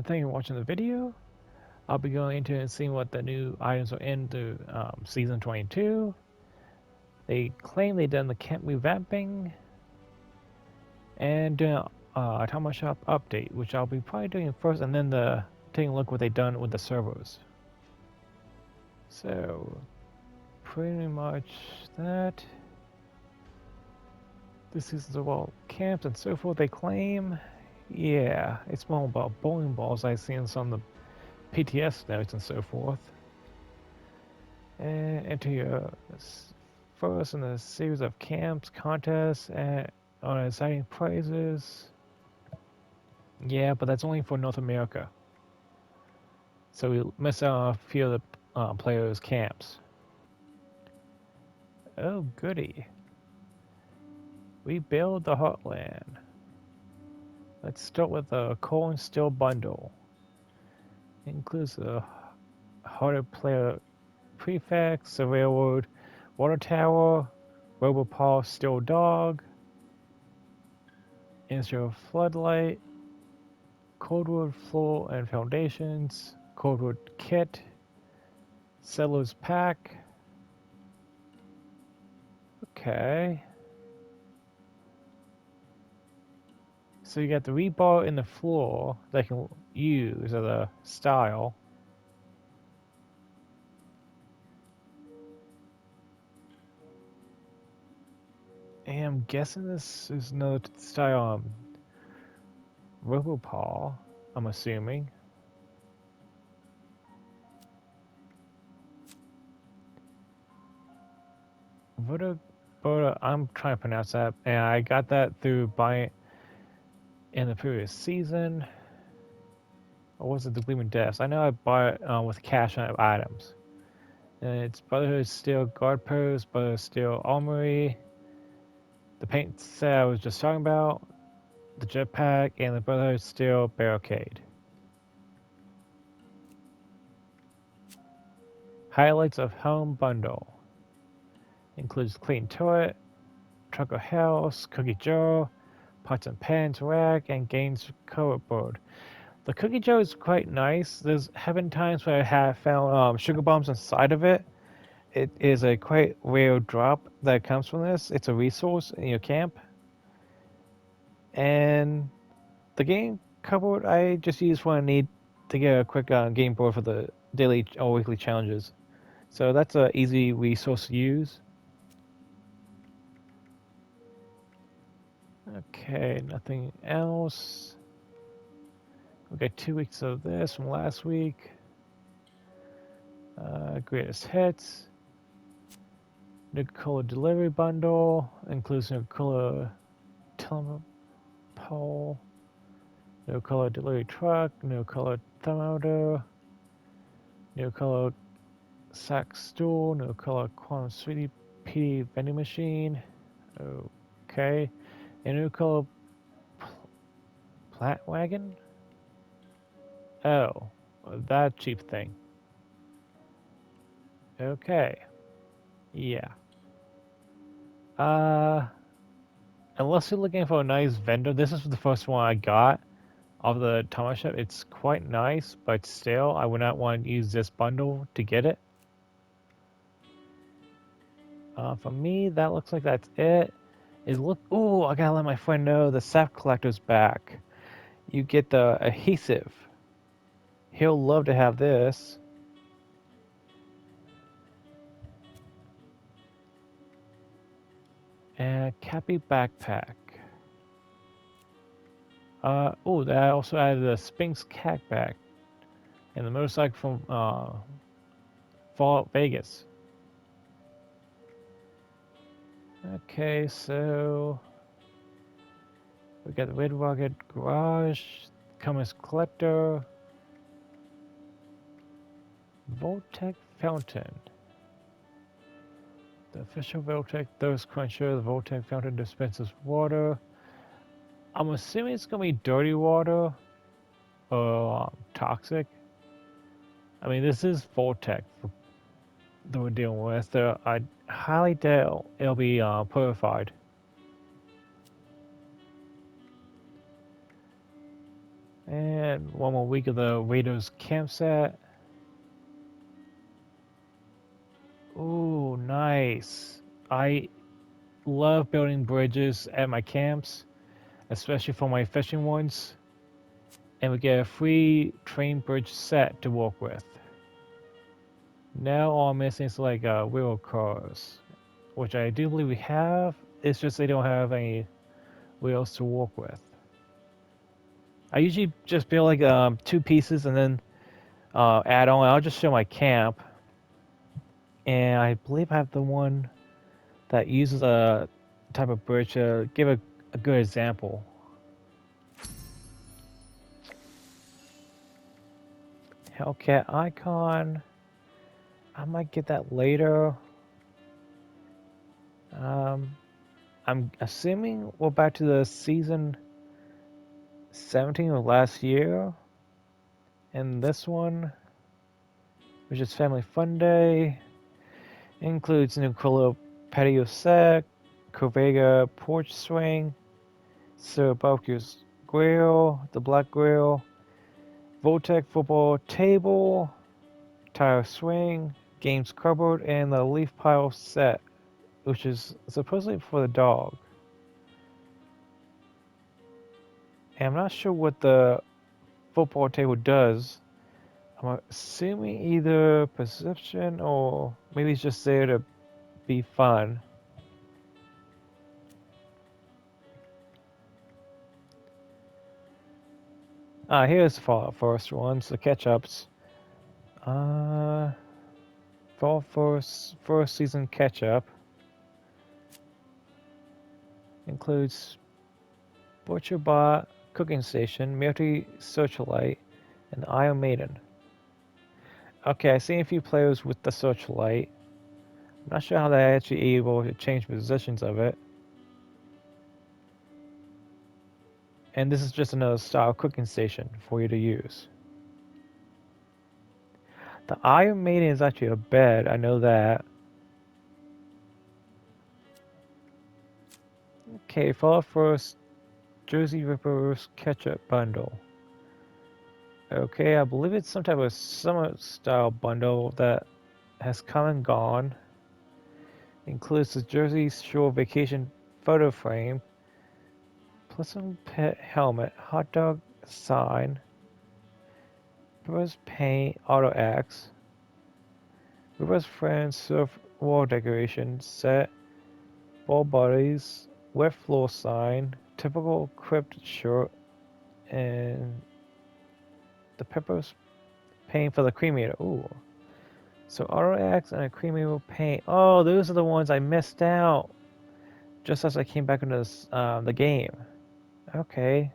thank you for watching the video. I'll be going into and seeing what the new items are in the season 22. They claim they've done the camp revamping and doing a Tama Shop update, which I'll be probably doing first, and then taking a look what they've done with the servers. So, pretty much that. This is the all camps and so forth. They claim, yeah, it's more about bowling balls I've seen some of the PTS notes and so forth. And enter your first in a series of camps, contests, and on exciting prizes. Yeah, but that's only for North America. So we miss out on a few of the players' camps. Oh, goody. We build the Heartland. Let's start with the coal and steel bundle. It includes a harder player prefix, a railroad, water tower, robopol steel dog, initial floodlight, coldwood floor and foundations, coldwood kit, settlers pack. Okay. So you got the rebar in the floor that I can use as a style. And I'm guessing this is another style robopol, I'm assuming. I'm trying to pronounce that, and I got that through buying in the previous season. Or was it the Gleaming Depths? I know I bought it with cash on items. And it's Brotherhood Steel Guard Post, Brotherhood Steel Armory, the paint set I was just talking about, the jetpack, and the Brotherhood Steel Barricade. Highlights of Home Bundle includes clean turret, trucker house, cookie jar, pots and pans rack, and gains cover board. The cookie jar is quite nice. There's have been times where I have found sugar bombs inside of it. It is a quite rare drop that comes from this. It's a resource in your camp. And the game cupboard I just use when I need to get a quick game board for the daily or weekly challenges. So that's an easy resource to use. Okay, nothing else. We got 2 weeks of this from last week. Greatest hits. Nuka delivery bundle includes Nuka telepole, Nuka delivery truck, Nuka thermometer, Nuka sack stool, Nuka quantum sweetie PD vending machine. Okay, and Nuka plant wagon. Oh, that cheap thing. Okay, yeah. Uh, unless you're looking for a nice vendor, this is the first one I got of the Tama shop. It's quite nice, but still, I would not want to use this bundle to get it. For me, that looks like that's it. Ooh, I gotta let my friend know the sap collector's back. You get the adhesive. He'll love to have this. And Cappy backpack. Oh, that also added the Sphinx cat back and the motorcycle from Fallout Vegas. Okay, so we got the Red Rocket Garage, Cummins Collector, Voltec Fountain. The official Voltec Thirst Quencher, the Voltec Fountain dispenses water. I'm assuming it's gonna be dirty water or toxic. I mean, this is Voltec that we're dealing with. So I highly doubt it'll be purified. And one more week of the Raiders camp set. Ooh, nice. I love building bridges at my camps, especially for my fishing ones. And we get a free train bridge set to work with. Now all I'm missing is like wheel cars, which I do believe we have. It's just they don't have any wheels to work with. I usually just build like two pieces and then add on. I'll just show my camp, and I believe I have the one that uses a type of bridge to give a good example. Hellcat icon. I might get that later. Um, I'm assuming we're back to the season 17 of last year. And this one, which is Family Fun Day, includes Nuka patio set, Corvega porch swing, Sir Barbecue's grill, the black grill, Voltec football table, tire swing, games cupboard, and the leaf pile set, which is supposedly for the dog. And I'm not sure what the football table does. I'm assuming either perception or maybe it's just there to be fun. Here's the Fallout Forest ones, the catch-ups. Uh, Fall first season catch-up includes Butcher Bot, Cooking Station, Multi Searchlight, and Iron Maiden. Okay, I've seen a few players with the Searchlight. I'm not sure how they're actually able to change positions of it. And this is just another style cooking station for you to use. The Iron Maiden is actually a bed, I know that. Okay, Fallout first Jersey Rippers Ketchup Bundle. Okay, I believe it's some type of summer style bundle that has come and gone. Includes the Jersey Shore Vacation photo frame, plus some pet helmet, hot dog sign, River's paint, auto axe, River's friends surf wall decoration set, ball bodies, wet floor sign, typical crypt shirt, and the Pepper's paint for the cremator. Ooh. So auto axe and a cremator paint. Oh, those are the ones I missed out just as I came back into this, the game. Okay.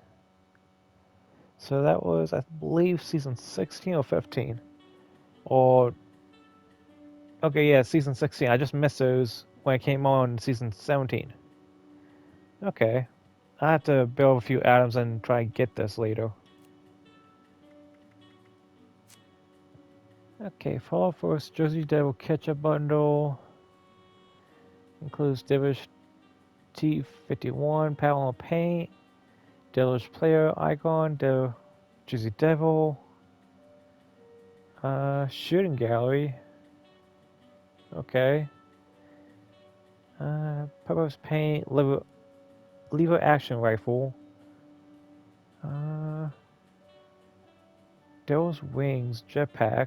So that was, I believe, season 16 or 15. Or, okay, yeah, season 16. I just missed those when I came on season 17. Okay. I have to build a few atoms and try and get this later. Okay, Fallout Force Jersey Devil Ketchup Bundle. Includes Devilish T51 panel paint, Devilish Player icon, Jersey Devil, shooting gallery. Okay. Purpose paint, lever action rifle. Uh, Devil's wings jetpack.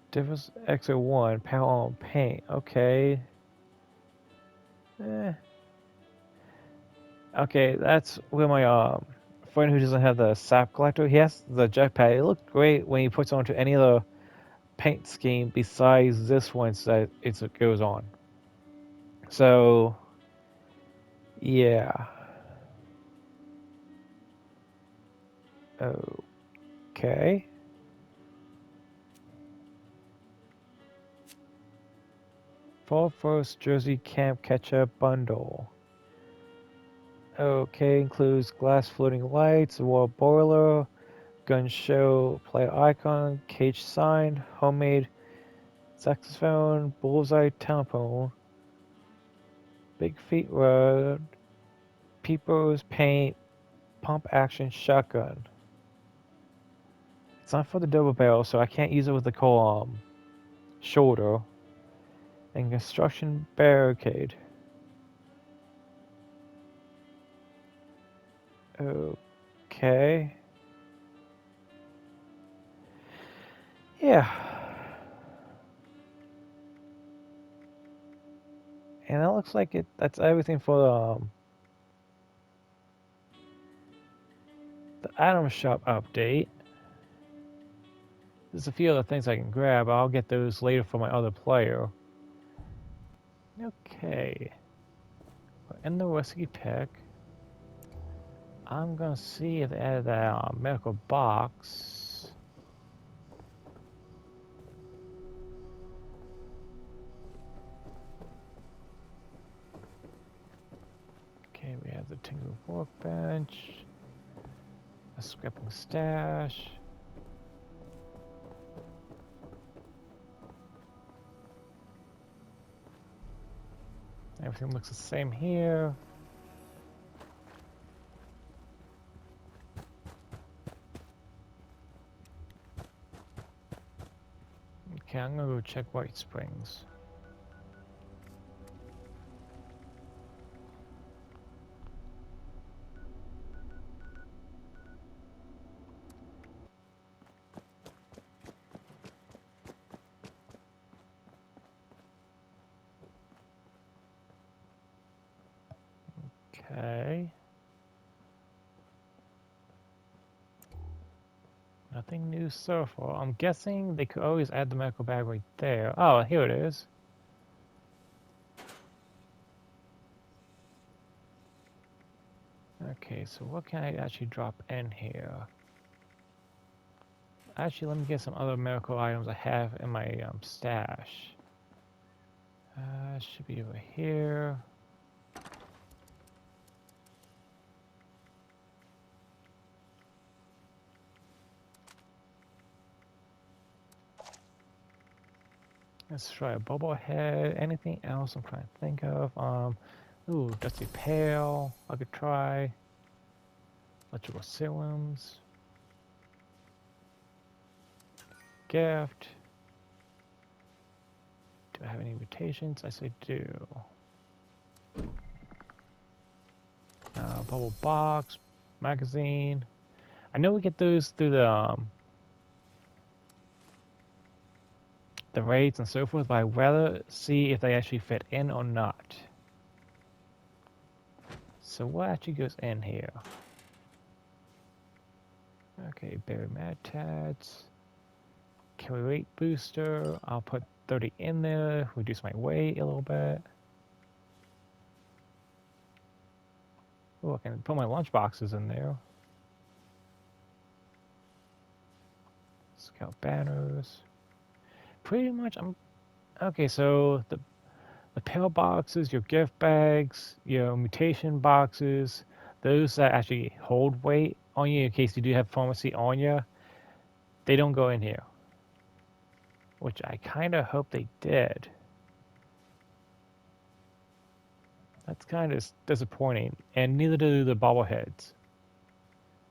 Devil's XO1 power on paint. Okay. Eh. Okay, that's where my friend who doesn't have the sap collector, he has the jetpack. It looked great when he puts onto any of the paint scheme besides this one that it goes on. So, yeah. Okay. Fall First Jersey Camp Ketchup Bundle. Okay, includes glass floating lights, wall boiler, gun show, player icon, cage sign, homemade saxophone, bullseye telephone, big feet rod, peepers, paint, pump action shotgun. It's not for the double barrel, so I can't use it with the shoulder. And construction barricade. Okay. Yeah. And that looks like that's everything for the item shop update. There's a few other things I can grab. I'll get those later for my other player. Okay. In the whiskey pick, I'm gonna see if they added that medical box. Okay, we have the tingle workbench, a scrapping stash. Everything looks the same here. Okay, I'm gonna go check White Springs. Okay. Nothing new so far. I'm guessing they could always add the medical bag right there. Oh, here it is. Okay, so what can I actually drop in here? Actually, let me get some other medical items I have in my stash. Should be over here. Let's try a bubble head. Anything else I'm trying to think of? Ooh, dusty pail. I could try. Electrical serums. Gift. Do I have any mutations? I say do. Bubble box, magazine. I know we get those through the raids and so forth, but I'd rather see if they actually fit in or not. So what actually goes in here? Okay, berry mad tats. Carry weight booster. I'll put 30 in there, reduce my weight a little bit. Oh, I can put my lunch boxes in there. Scout banners. Pretty much, okay. So the pill boxes, your gift bags, your mutation boxes, those that actually hold weight on you in case you do have pharmacy on you, they don't go in here. Which I kind of hope they did. That's kind of disappointing. And neither do the bobbleheads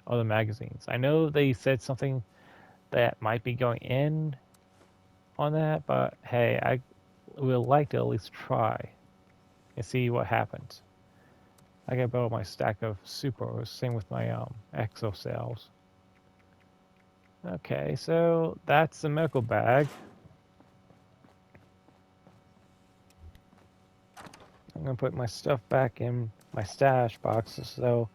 or the magazines. I know they said something that might be going in on that, but hey, I would like to at least try and see what happens. I gotta build my stack of supers, same with my exo cells. Okay, so that's the medical bag. I'm gonna put my stuff back in my stash boxes, so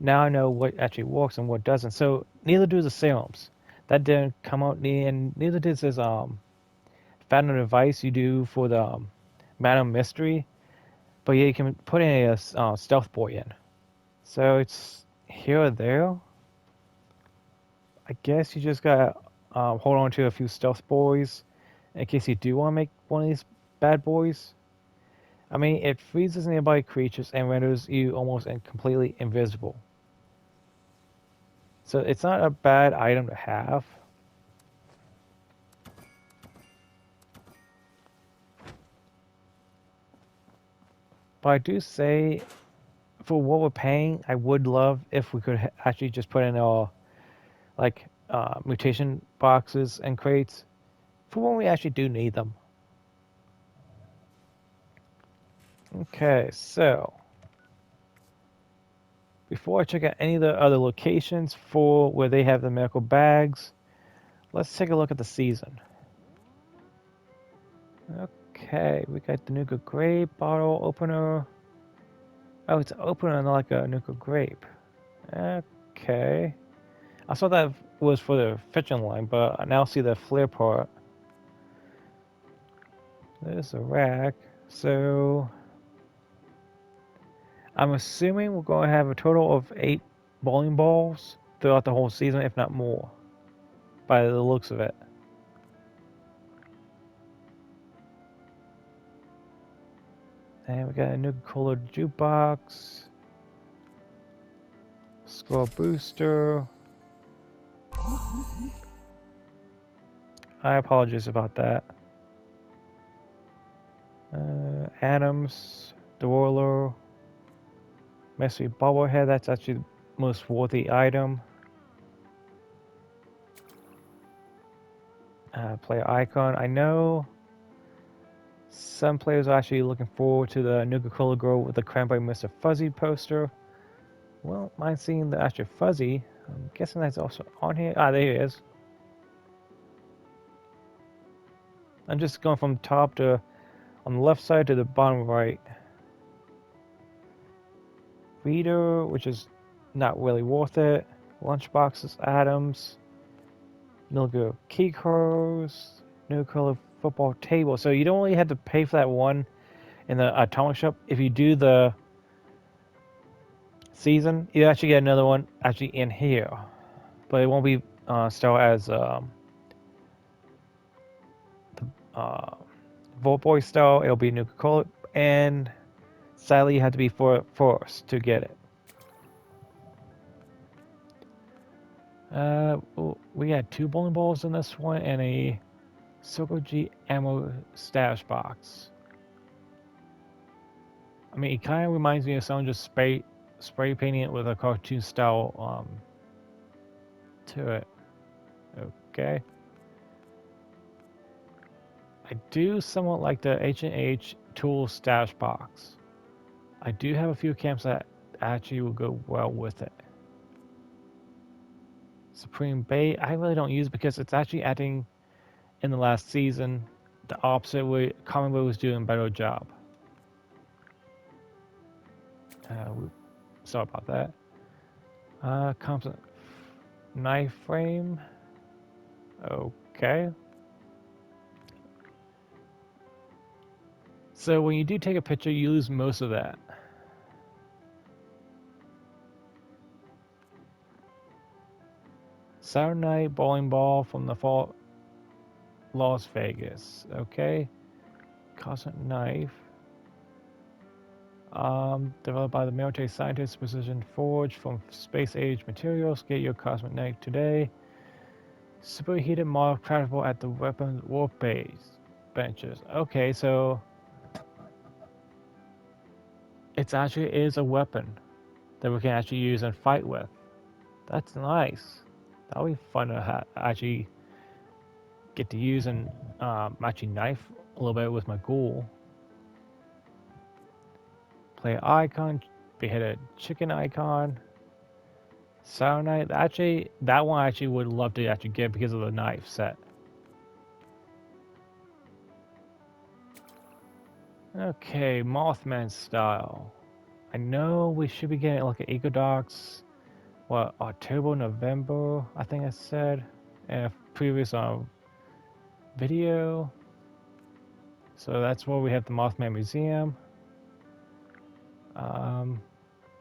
now I know what actually works and what doesn't. So neither do the serums. That didn't come out, and neither did this found a device you do for the Madam Mystery, but yeah, you can put in a stealth boy in. So it's here or there. I guess you just gotta hold on to a few stealth boys in case you do want to make one of these bad boys. I mean, it freezes nearby creatures and renders you almost completely invisible. So it's not a bad item to have. But I do say for what we're paying, I would love if we could actually just put in our like mutation boxes and crates for when we actually do need them. Okay, so before I check out any of the other locations for where they have the medical bags, let's take a look at the season. Okay, we got the Nuka grape bottle opener. Oh, it's an opener, not like a Nuka grape. Okay. I saw that was for the fetching line, but I now see the flare part. There's a rack. So I'm assuming we're going to have a total of 8 bowling balls throughout the whole season, if not more, by the looks of it. And we got a Nuka Cola jukebox, score booster. I apologize about that. Adams, Dwarler, Messy Bobblehead. That's actually the most worthy item. Player icon. I know some players are actually looking forward to the Nuka Cola Girl with the Cranberry Mr. Fuzzy poster. Well, mind seeing the actual Fuzzy. I'm guessing that's also on here. Ah, there he is. I'm just going from top to on the left side to the bottom right. Reader, which is not really worth it. Lunchboxes, Adams, Nuka key cards, Nuka Cola football table. So you don't really have to pay for that one in the atomic shop. If you do the season, you actually get another one actually in here, but it won't be style as the Vault Boy style. It'll be Nuka Cola, and sadly, you have to be forced to get it. We had 2 bowling balls in this one and a Circle G ammo stash box. I mean, it kind of reminds me of someone just spray painting it with a cartoon style to it. Okay. I do somewhat like the H&H tool stash box. I do have a few camps that actually will go well with it. Supreme Bait, I really don't use because it's actually adding in the last season the opposite way Common Way was doing a better job. Sorry about that. Composite knife frame. Okay. So when you do take a picture, you lose most of that. Saturday Night Bowling Ball from the fall Las Vegas. Okay. Cosmic Knife. Developed by the military scientists, precision forged from space age materials. Get your Cosmic Knife today. Superheated model craftable at the weapons warp base benches. Okay, so it actually is a weapon that we can actually use and fight with. That's nice. That'll be fun to actually get to use and actually knife a little bit with my ghoul. Play icon, beheaded chicken icon. Sour Knight, actually, that one I actually would love to actually get because of the knife set. Okay, Mothman style. I know we should be getting like an Ecodox, what, October, November, I think I said, in a previous video. So that's where we have the Mothman Museum.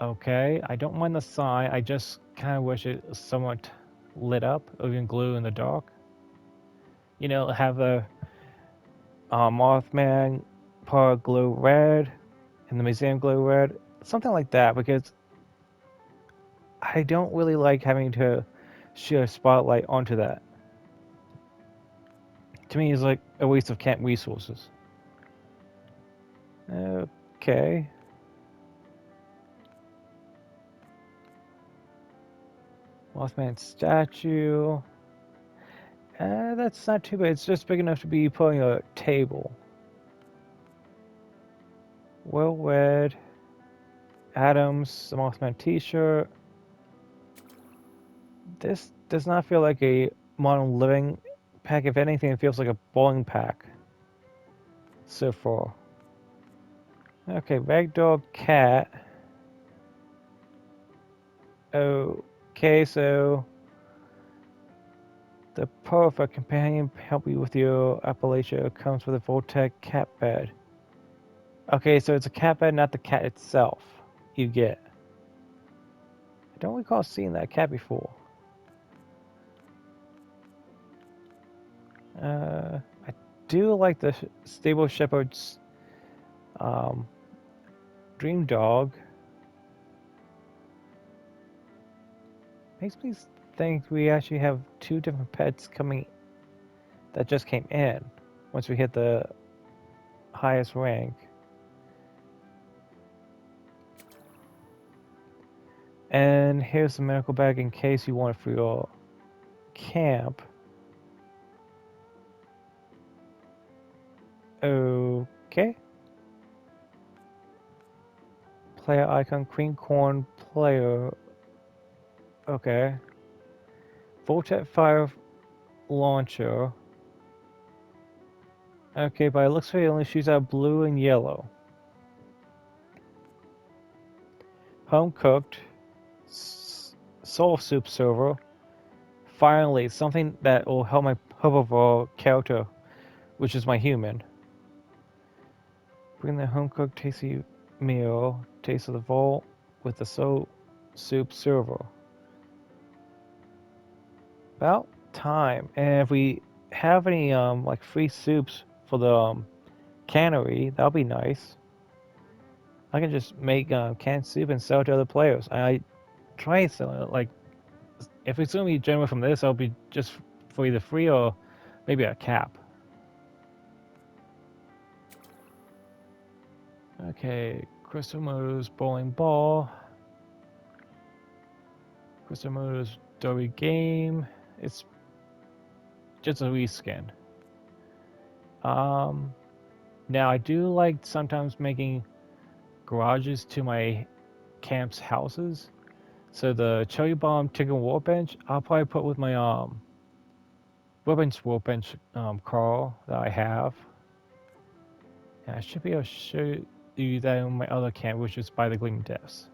Okay, I don't mind the sign, I just kind of wish it was somewhat lit up, or even glue in the dark. You know, have the Mothman part glow red and the museum glow red, something like that, because I don't really like having to share a spotlight onto that. To me, it's like a waste of camp resources. Okay. Mothman statue. That's not too bad. It's just big enough to be putting a table. Well read. Adams, the Mothman t-shirt. This does not feel like a modern living pack. If anything, it feels like a bowling pack. So far. Okay, ragdoll cat. Okay, so the perfect companion help you with your Appalachia comes with a Voltec cat bed. Okay, so it's a cat bed, not the cat itself you get. I don't recall seeing that cat before. I do like the Stable Shepherd's Dream Dog. Makes me think we actually have two different pets coming that just came in once we hit the highest rank. And here's the medical bag in case you want it for your camp. Okay. Player icon, cream corn player. Okay. Voltec fire launcher. Okay, but it looks like it only shoots out blue and yellow. Home cooked. Soul soup server. Finally, something that will help my hoverboard character, which is my human. Bring the home cooked tasty meal, taste of the vault with the soul soup server. About time. And if we have any like free soups for the cannery, that'll be nice. I can just make canned soup and sell it to other players. I try selling it. Like, if it's gonna be general from this, I'll be just for either free or maybe a cap. Okay, Crystal Motors bowling ball. Crystal Motors Dory game. It's just a reskin. Now I do like sometimes making garages to my camp's houses. So the cherry bomb chicken workbench, I'll probably put with my workbench Carl that I have. And I should be able to show you that in my other camp, which is by the Gleaming Depths.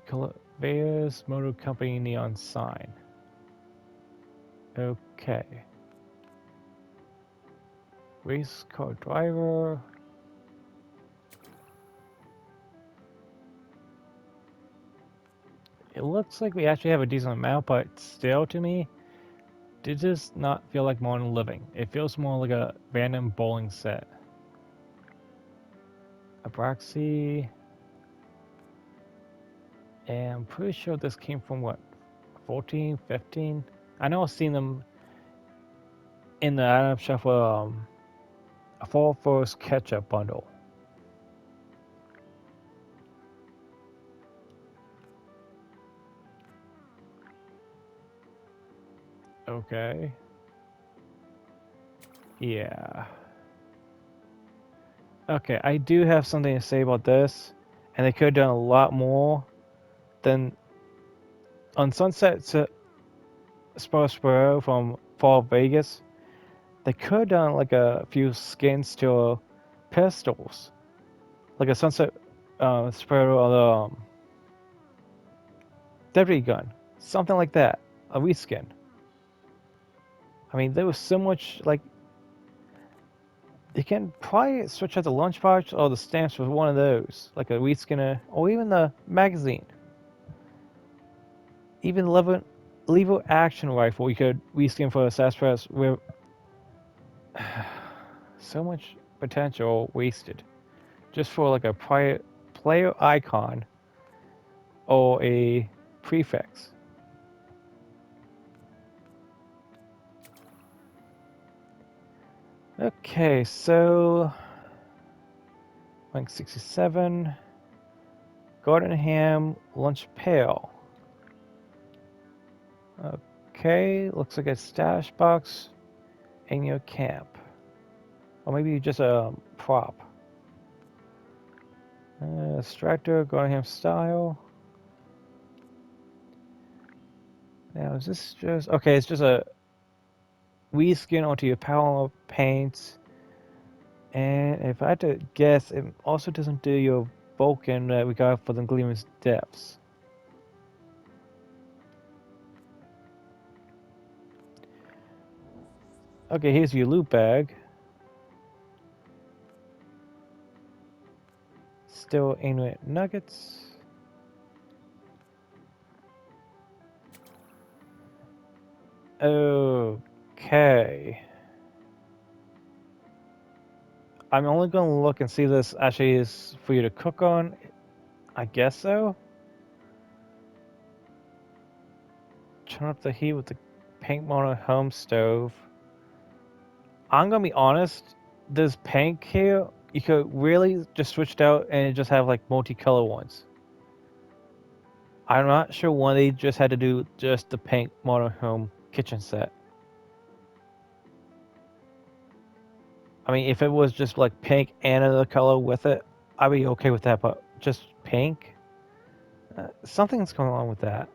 Conveyors Motor Company neon sign. Okay. Race car driver. It looks like we actually have a decent amount, but still to me, it does not feel like modern living. It feels more like a random bowling set. Abraxi. And I'm pretty sure this came from what, 14, 15? I know I've seen them in the item shop for a Fall Force ketchup bundle. Okay. Yeah. Okay, I do have something to say about this, and they could have done a lot more than on Sunset Sparrow from Fall Vegas. They could have done like a few skins to pistols, like a Sunset Sparrow or the Deputy gun, something like that, a reskin. I mean, there was so much like you can probably switch out the lunchbox or the stamps with one of those, like a reskinner, or even the magazine. Even lever action rifle you could reskin for a Sasspress with so much potential wasted just for like a player icon or a prefix. Okay, so rank 67, Garden Ham lunch pail. Okay, looks like a stash box in your camp. Or maybe just a prop. Extractor, Graham style. Now is this just... Okay, it's just a reskin onto your power paints. And if I had to guess, it also doesn't do your Vulcan that we got for the Gleamer's Depths. Okay, here's your loot bag. Still Inuit nuggets. Okay. I'm only going to look and see if this actually is for you to cook on. I guess so. Turn up the heat with the paint mono home stove. I'm going to be honest. This paint here, you could really just switch it out and just have like multicolor ones. I'm not sure why they just had to do just the pink monohome kitchen set. I mean, if it was just like pink and another color with it, I'd be okay with that, but just pink? Something's going on with that.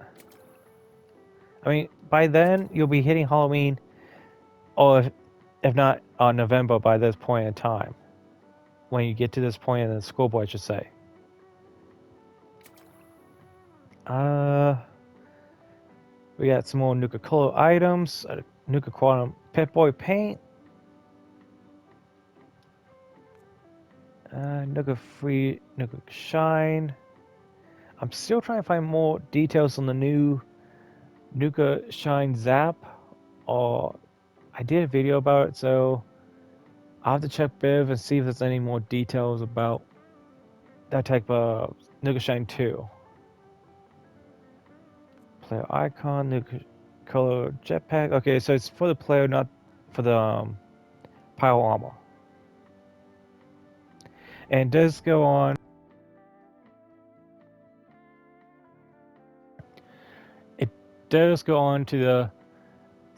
I mean, by then, you'll be hitting Halloween, or if not November by this point in time. When you get to this point in the schoolboy, I should say. We got some more Nuka color items, Nuka Quantum Pip-Boy paint, Nuka Free, Nuka Shine. I'm still trying to find more details on the new Nuka Shine Zap. Or I did a video about it, so I'll have to check Biv and see if there's any more details about that type of Nuka Shine 2. Player icon, Nuka color jetpack. Okay, so it's for the player, not for the pile armor. And it does go on. It does go on to the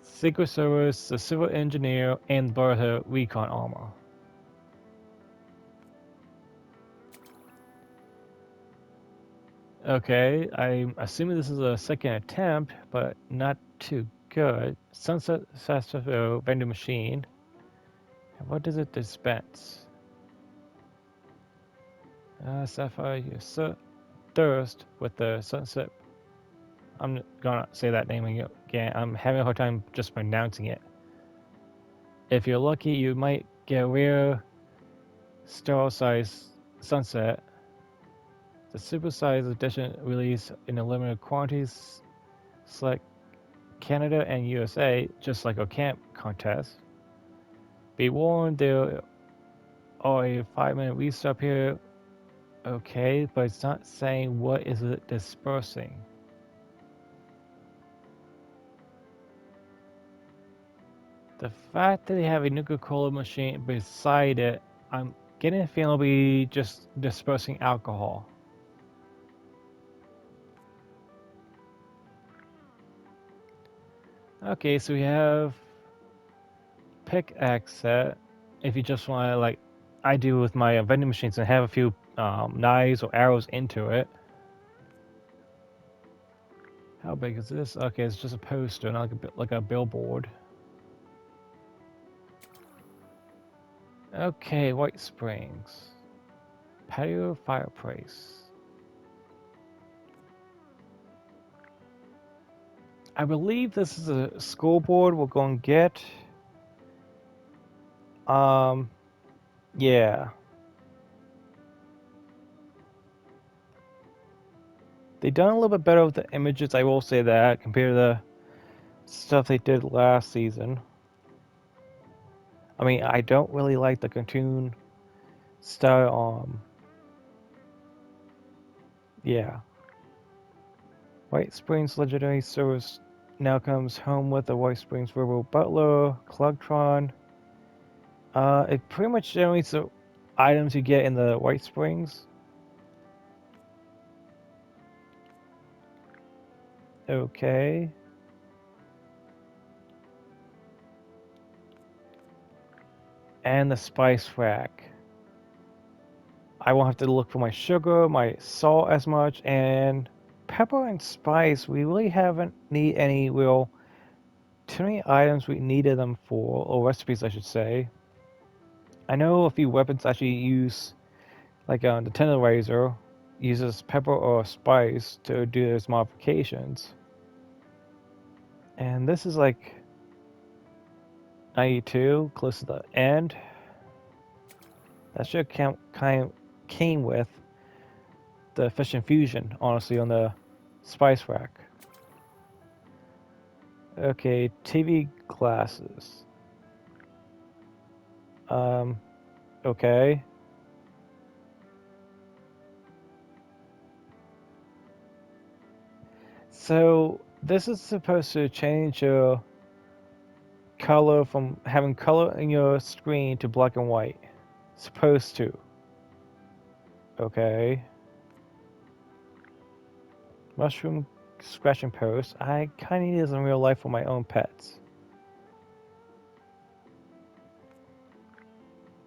Secret Service, the Civil Engineer, and Brotherhood Recon armor. Okay, I'm assuming this is a second attempt, but not too good. Sunset Sassafras vending machine. What does it dispense? Sapphire, you thirst with the sunset. I'm gonna say that name again. I'm having a hard time just pronouncing it. If you're lucky, you might get a rare star-sized sunset. The super-sized edition released in limited quantities. Select Canada and USA, just like a camp contest. Be warned, there are a 5-minute restop here. Okay, but it's not saying what is it dispersing. The fact that they have a Nuka-Cola machine beside it, I'm getting a feeling it'll be just dispersing alcohol. Okay, so we have pickaxe set. If you just want to, like I do with my vending machines, and have a few knives or arrows into it. How big is this? Okay, it's just a poster, not like a billboard. Okay, White Springs. Patio fireplace. I believe this is a school board we're going to get. Yeah. They done a little bit better with the images, I will say that, compared to the stuff they did last season. I mean, I don't really like the cartoon style, yeah. White Springs Legendary Service now comes home with the White Springs Verbal Butler, Clugtron. It pretty much generates the items you get in the White Springs. Okay. And the spice rack. I won't have to look for my sugar, my salt as much, and pepper and spice. We really haven't need any real too many items we needed them for, or recipes I should say. I know a few weapons actually use, like the tender razor uses pepper or spice to do those modifications. And this is like 92, close to the end. That should came with the fish infusion, honestly, on the spice rack. Okay, TV glasses. Um, okay. So this is supposed to change your color from having color in your screen to black and white. Supposed to. Okay. Mushroom scratching post. I kind of need this in real life for my own pets.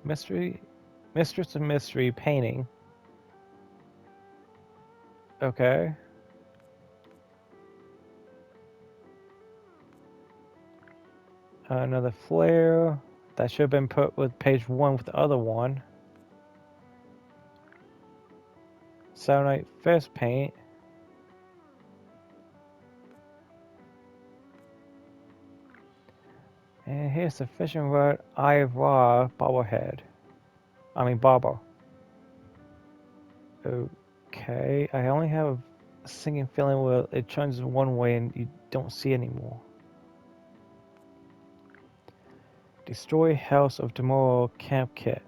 Mystery, Mistress of Mystery painting. Okay. Another flare. That should have been put with page 1 with the other one. Saturday Night Fest paint. And here's the fishing rod Eye of Ra bobblehead. I mean bobber. Okay, I only have a sinking feeling where it turns one way and you don't see anymore. Destroy House of Tomorrow camp kit.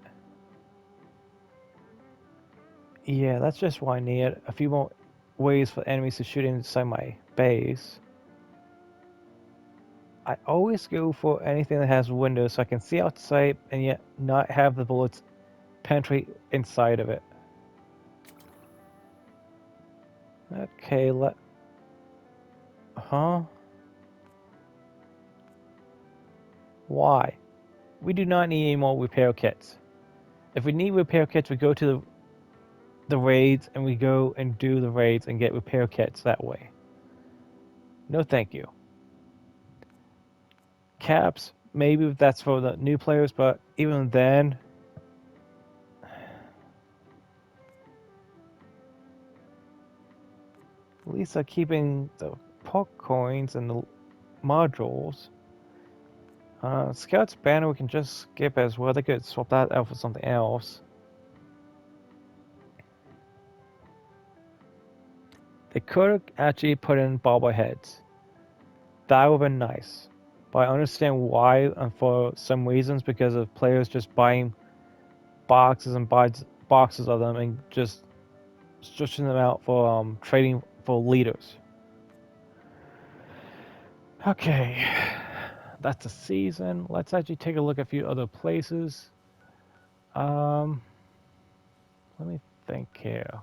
Yeah, that's just what I need. A few more ways for enemies to shoot inside my base. I always go for anything that has windows so I can see outside and yet not have the bullets penetrate inside of it. Okay, Huh? Why? We do not need any more repair kits. If we need repair kits, we go to the raids and we go and do the raids and get repair kits that way. No thank you. Caps, maybe that's for the new players, but even then, at least keeping the pork coins and the modules. Scout's banner we can just skip as well. They could swap that out for something else. They could actually put in bobbleheads. That would have been nice. But I understand why, and for some reasons, because of players just buying boxes and boxes of them and just stretching them out for trading for leaders. Okay, that's the season. Let's actually take a look at a few other places. Um, Let me think here.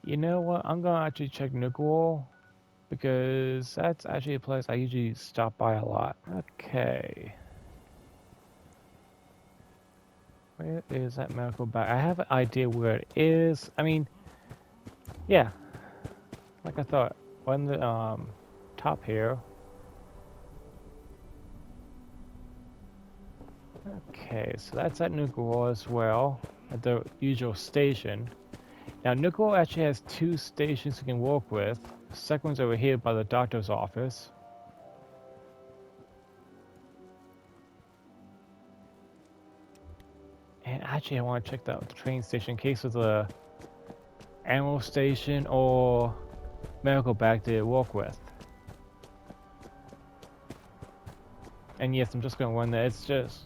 You know what? I'm gonna actually check Nuka because that's actually a place I usually stop by a lot. Okay. Where is that medical bag? I have an idea where it is. I mean, yeah, like I thought. On the top here. Okay, so that's at Nuka as well, at the usual station. Now, Nuka actually has 2 stations you can work with. The second one's over here by the doctor's office. And actually, I want to check out the train station in case of the ammo station or medical bag to work with. And yes, I'm just going to run there. It's just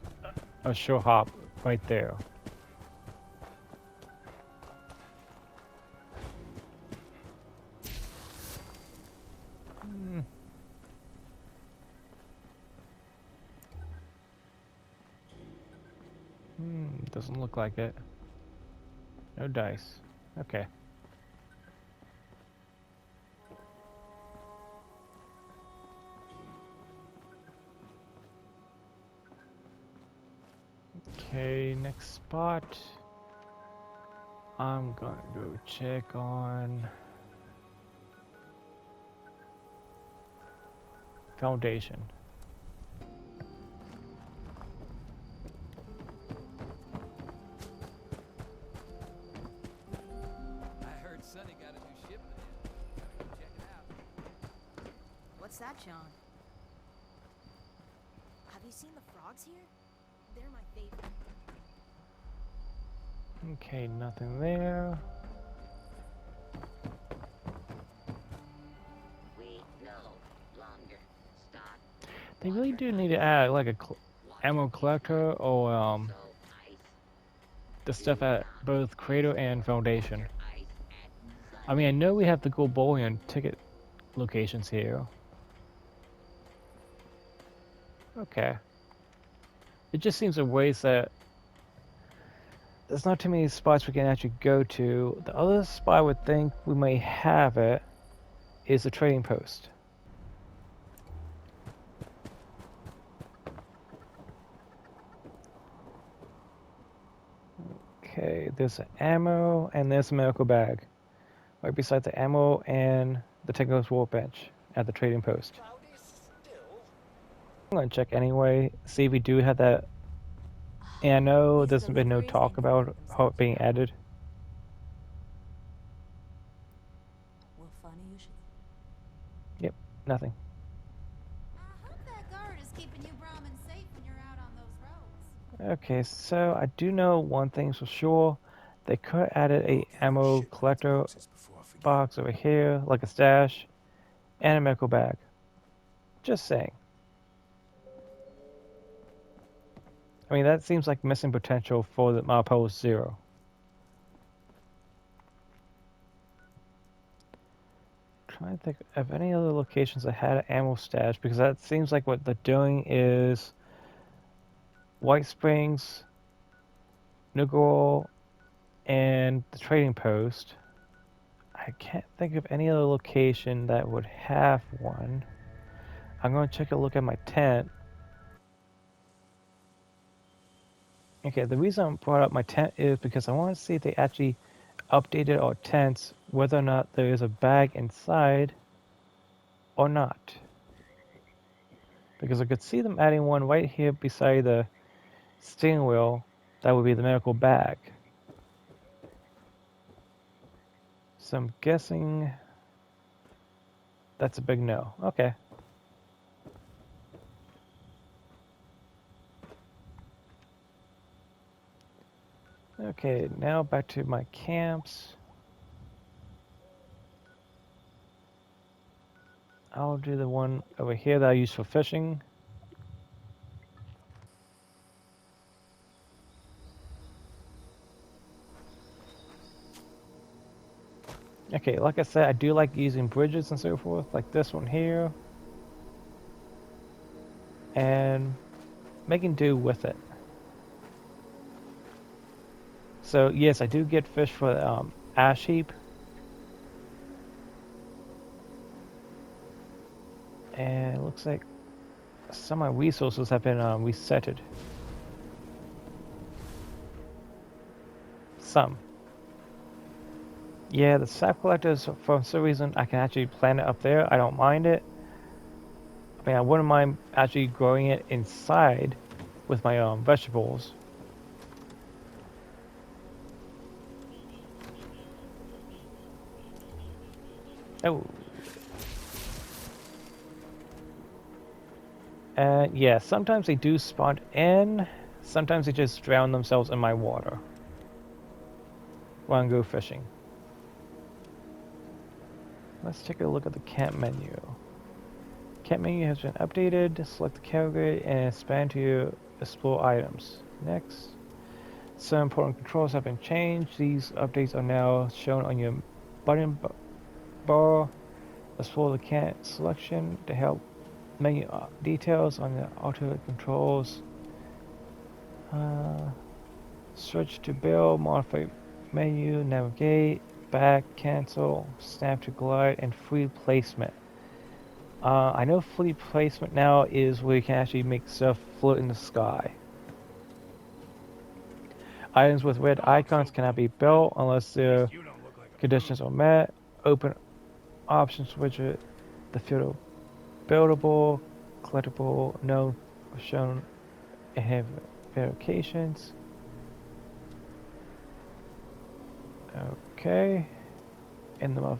a short hop right there. Doesn't look like it. No dice. Okay. Okay, next spot. I'm gonna go check on Foundation. I heard Sonny got a new shipment in. Gotta go check it out. What's that, John? Have you seen the frogs here? They're my favorite. Okay, nothing there. Wait no longer. Stop. They really do need to add like a ammo collector or So ice. the Do stuff at not both Cradle and Foundation. water ice at I mean, I Sunny. know we have the gold bullion ticket locations here. Okay. It just seems a ways that there's not too many spots we can actually go to. The other spot I would think we may have it is the trading post. Okay, there's ammo and there's a medical bag. Right beside the ammo and the technical workbench at the trading post. I'm gonna check anyway, see if we do have that. And I know These there's been no deliveries, they talk never about let how it themselves being down. added. Well, funny you should. Yep, nothing. I hope that guard is keeping you Brahmin safe when you're out on those roads. Okay, so I do know one thing for sure. They could have added a ammo collector box over here, like a stash, and a medical bag. Just saying. I mean, that seems like missing potential for the milepost 0. Trying to think of any other locations that had an ammo stash, because that seems like what they're doing is White Springs, Nuka, and the trading post. I can't think of any other location that would have one. I'm going to take a look at my tent. Okay, the reason I brought up my tent is because I want to see if they actually updated our tents, whether or not there is a bag inside or not. Because I could see them adding one right here beside the steering wheel. That would be the medical bag. So I'm guessing that's a big no. Okay. Okay, now back to my camps. I'll do the one over here that I use for fishing. Okay, like I said, I do like using bridges and so forth, like this one here, and making do with it. So yes, I do get fish for ash heap, and it looks like some of my resources have been resetted. Some. Yeah, the sap collectors, for some reason, I can actually plant it up there. I don't mind it. I mean, I wouldn't mind actually growing it inside with my vegetables. Oh. And yeah, sometimes they do spawn in, sometimes they just drown themselves in my water when I go fishing. Let's take a look at the camp menu. Camp menu has been updated. Select the category and expand to explore items. Next. Some important controls have been changed. These updates are now shown on your button bar. Explore the camp selection to help menu details on the auto controls. Switch to build, modify menu, navigate, back, cancel, snap to glide, and free placement. I know free placement now is where you can actually make stuff float in the sky. Items with red icons cannot be built unless their conditions are met. Open options widget. The field buildable, collectible, known or shown and have verifications. Okay. In the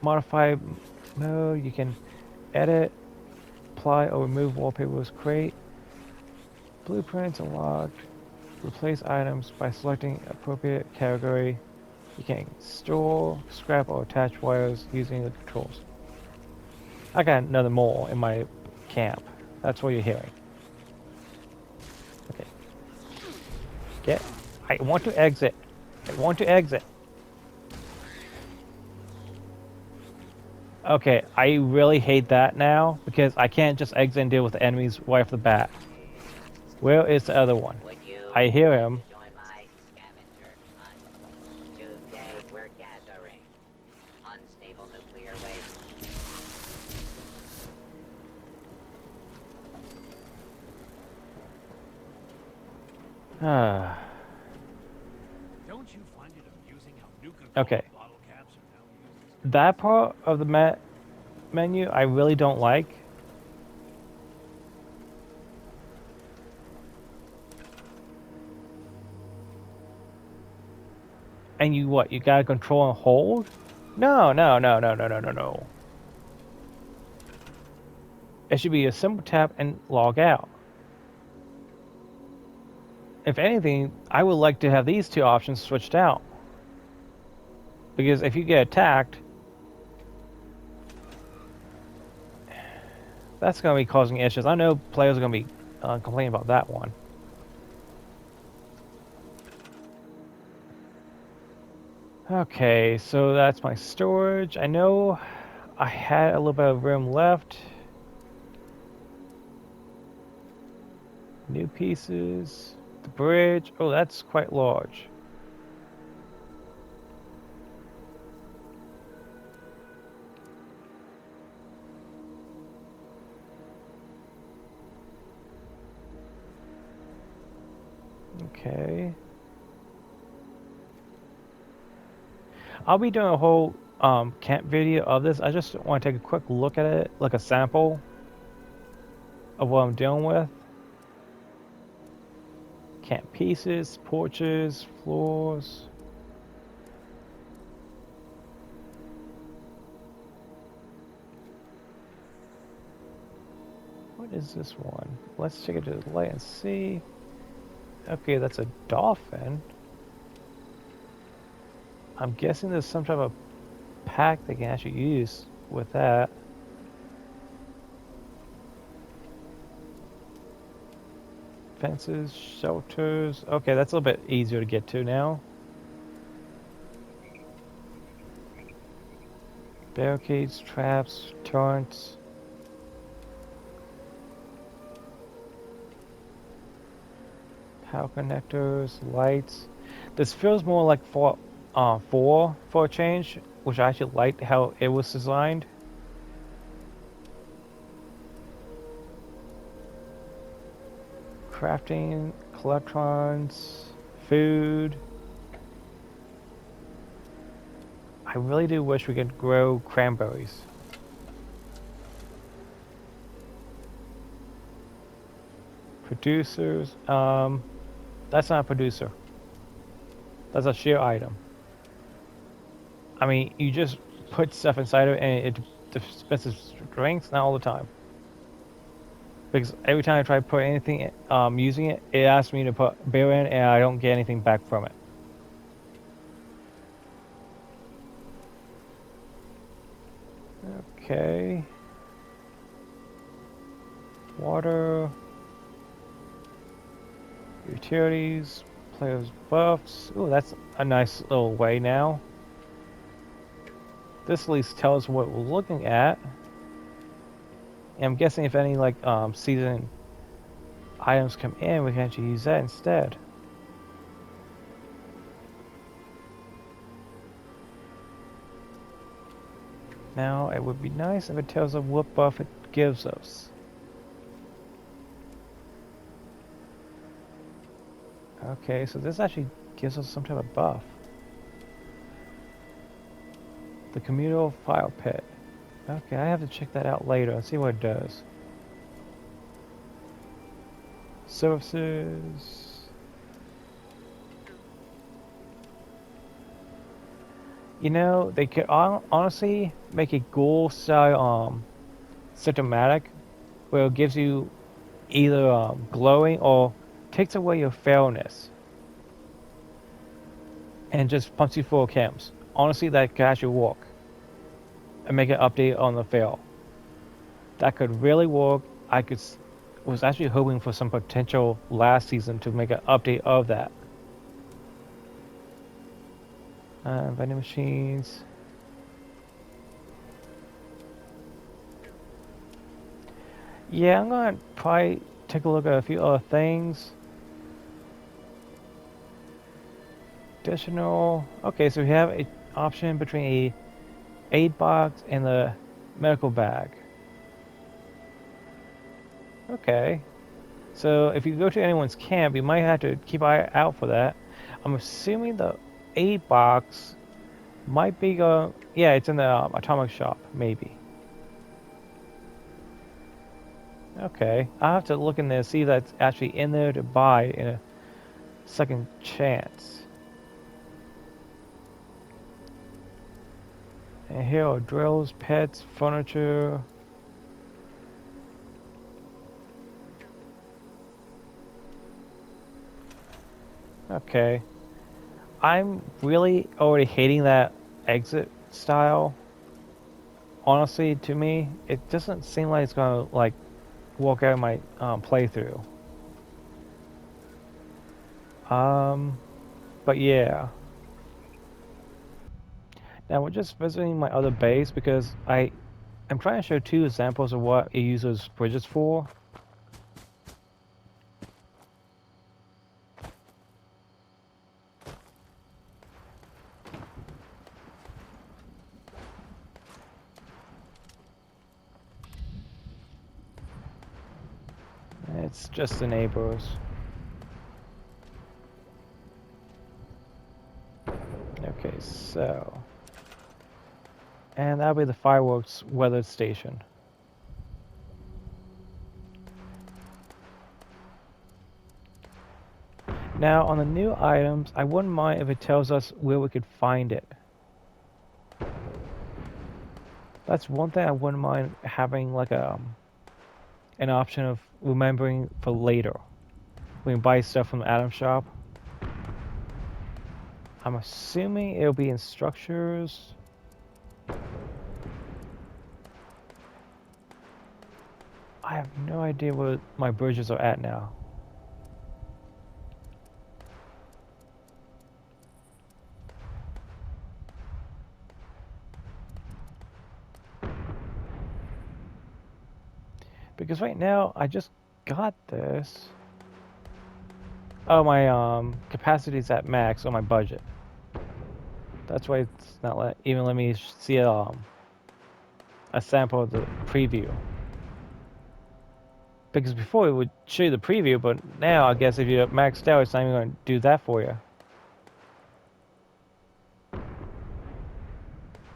modify mode, you can edit, apply, or remove wallpapers, create blueprints unlocked, replace items by selecting appropriate category. You can store, scrap, or attach wires using the controls. I got another mole in my camp. That's what you're hearing. Okay. Get. I want to exit. I want to exit. Okay, I really hate that now because I can't just exit and deal with the enemies right off the bat. Where is the other one? Would you I hear him. join my scavenger hunt? Today we're gathering unstable nuclear waste. Ah. Don't you find it amusing how Nuka Okay. bottle caps are now used as That part of the menu I really don't like. And you what? You gotta control and hold? No, no, no, no, no, no, no, no. It should be a simple tap and log out. If anything, I would like to have these two options switched out. Because if you get attacked, that's going to be causing issues. I know players are going to be complaining about that one. Okay, so that's my storage. I know I had a little bit of room left. New pieces. The bridge. Oh, that's quite large. Okay. I'll be doing a whole camp video of this. I just want to take a quick look at it, like a sample of what I'm dealing with. Camp pieces, porches, floors. What is this one? Let's check it to the light and see. Okay, that's a dolphin. I'm guessing there's some type of pack they can actually use with that. Fences, shelters. Okay, that's a little bit easier to get to now. Barricades, traps, turrets. Power connectors, lights. This feels more like 4 for a change, which I actually liked how it was designed. Crafting, collectrons, food. I really do wish we could grow cranberries. Producers, that's not a producer. That's a sheer item. I mean, you just put stuff inside of it and it dispenses drinks, not all the time. Because every time I try to put anything, using it, it asks me to put beer in and I don't get anything back from it. Okay. Water. Utilities. Players buffs. Ooh, that's a nice little way now. This at least tells what we're looking at. And I'm guessing if any like season items come in, we can actually use that instead. Now, it would be nice if it tells us what buff it gives us. Okay, so this actually gives us some type of buff. The communal file pit. Okay, I have to check that out later and see what it does. Services. You know, they could honestly make a ghoul style symptomatic where it gives you either glowing or takes away your fairness and just pumps you full of chems. Honestly, that could actually work and make an update on the fail. That could really work. Was actually hoping for some potential last season to make an update of that. Vending machines. Yeah, I'm gonna probably take a look at a few other things. Additional. Okay, so we have an option between a aid box and the medical bag. Okay. So if you go to anyone's camp, you might have to keep an eye out for that. I'm assuming the aid box might be going. Yeah, it's in the atomic shop, maybe. Okay, I'll have to look in there see if that's actually in there to buy in a second chance. And here are drills, pets, furniture. Okay. I'm really already hating that exit style. Honestly, to me, it doesn't seem like it's gonna like walk out of my playthrough. Um, but yeah. Now we're just visiting my other base because I'm trying to show two examples of what it uses bridges for. It's just the neighbors. Okay, so. And that'll be the fireworks weather station. Now, on the new items, I wouldn't mind if it tells us where we could find it. That's one thing I wouldn't mind having, like an option of remembering for later. We can buy stuff from the item shop. I'm assuming it'll be in structures. I have no idea where my bridges are at now. Because right now, I just got this. Oh, my capacity's at max on my budget. That's why it's not even let me see a sample of the preview. Because before it would show you the preview, but now I guess if you're maxed out, it's not even going to do that for you.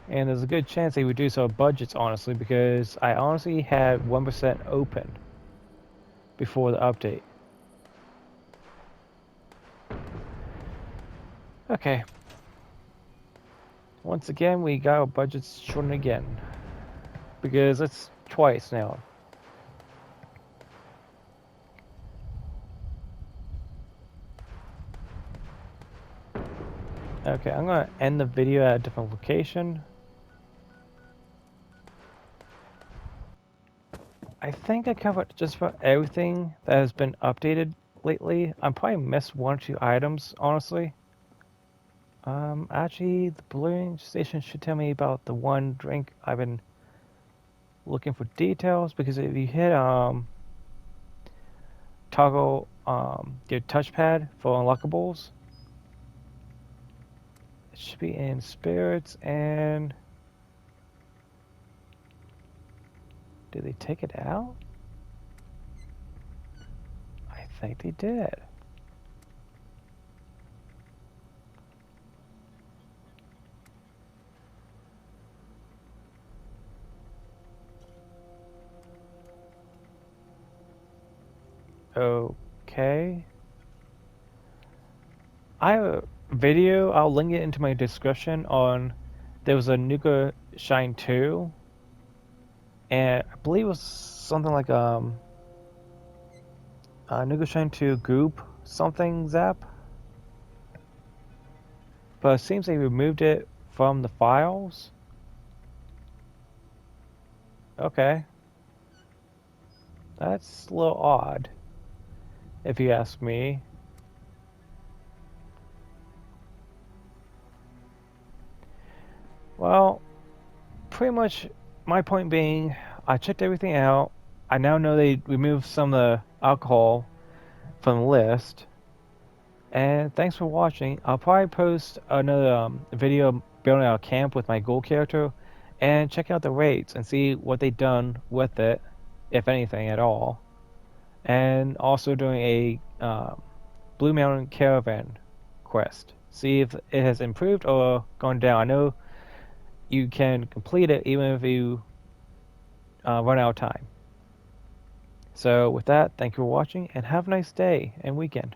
And there's a good chance they reduce our budgets, honestly, because I honestly had 1% open before the update. Okay. Once again, we got our budgets shortened again. Because it's twice now. Okay, I'm going to end the video at a different location. I think I covered just about everything that has been updated lately. I probably missed one or two items, honestly. Actually, the balloon station should tell me about the one drink I've been looking for details, because if you hit toggle your touchpad for unlockables, it should be in spirits. And did they take it out? I think they did. Okay. I have a video, I'll link it into my description on, there was a Nuka Shine 2, and I believe it was something like Nuka Shine 2 Goop something Zap, but it seems they removed it from the files. Okay, that's a little odd, if you ask me. Well, pretty much my point being, I checked everything out. I now know they removed some of the alcohol from the list. And thanks for watching. I'll probably post another video building out a camp with my ghoul character, and check out the rates and see what they've done with it, if anything at all. And also doing a Blue Mountain Caravan quest. See if it has improved or gone down. I know you can complete it even if you run out of time. So with that, thank you for watching and have a nice day and weekend.